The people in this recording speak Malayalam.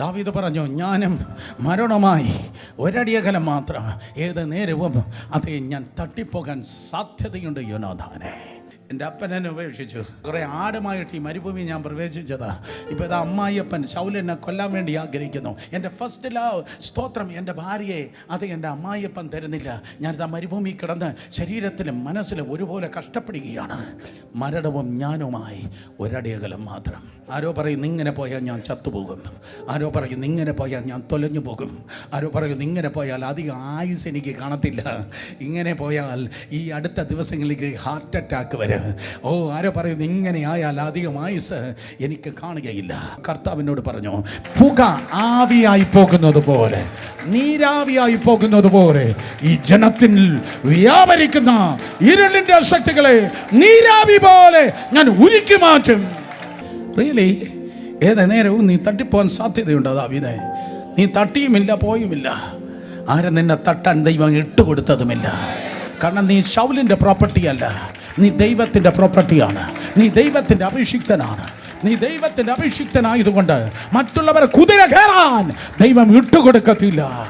ദാവീദ് പറഞ്ഞു, ഞാനും മരണമായി ഒരടിയകലം മാത്രം, ഏത് നേരവും അതേ ഞാൻ തട്ടിപ്പോകാൻ സാധ്യതയുണ്ട് യോനാഥാനെ. എൻ്റെ അപ്പൻ എന്നെ ഉപേക്ഷിച്ചു. കുറേ ആടുമായിട്ട് ഈ മരുഭൂമി ഞാൻ പ്രവേശിച്ചതാ. ഇപ്പോൾ ഇതാ അമ്മായിയപ്പൻ ശൗൽ എന്നെ കൊല്ലാൻ വേണ്ടി ആഗ്രഹിക്കുന്നു. എൻ്റെ ഫസ്റ്റ് ലവ് സ്തോത്രം, എൻ്റെ ഭാര്യയെ അത് എൻ്റെ അമ്മായിയപ്പൻ തരുന്നില്ല. ഞാനിതാ മരുഭൂമി കിടന്ന് ശരീരത്തിലും മനസ്സിലും ഒരുപോലെ കഷ്ടപ്പെടുകയാണ്. മരണവും ഞാനുമായി ഒരടിയകലം മാത്രം. ആരോ പറയും ഇങ്ങനെ പോയാൽ ഞാൻ ചത്തുപോകും, ആരോ പറയും ഇങ്ങനെ പോയാൽ ഞാൻ തൊലഞ്ഞു പോകും, ആരോ പറയും ഇങ്ങനെ പോയാൽ അധികം ആയുസ് എനിക്ക് കാണത്തില്ല, ഇങ്ങനെ പോയാൽ ഈ അടുത്ത ദിവസങ്ങളിലേക്ക് ഹാർട്ട് അറ്റാക്ക് വരും. ആരോ പറയുന്നു ഇങ്ങനെ ആയാൽ അധികം ആയുസ് എനിക്ക് കാണുകയില്ല. കർത്താവിനോട് പറഞ്ഞു, പുക ആവിയായി പോകുന്നത് പോലെ, നീരാവിയായി പോകുന്നത് പോലെ ഈ ജനത്തിൽ വ്യാപരിക്കുന്ന ഇരുളിന്റെ ശക്തികളെ നീരാവി പോലെ ഞാൻ ഉരുക്കി മാറ്റും. റിയലി ഏത് നേരവും നീ തട്ടിപ്പോകാൻ സാധ്യതയുണ്ട് ദാവീദേ. നീ തട്ടിയുമില്ല പോയുമില്ല, ആരും നിന്നെ തട്ടാൻ ദൈവം ഇട്ടുകൊടുത്തതുമില്ല. കാരണം നീ ശൗലിൻ്റെ പ്രോപ്പർട്ടി അല്ല, നീ ദൈവത്തിൻ്റെ പ്രോപ്പർട്ടിയാണ്. നീ ദൈവത്തിൻ്റെ അഭിഷിക്തനാണ്. നീ ദൈവത്തിൻ്റെ അഭിഷിക്തനായതുകൊണ്ട് മറ്റുള്ളവരെ കുതിര കയറാൻ ദൈവം ഇട്ടുകൊടുക്കത്തില്ല.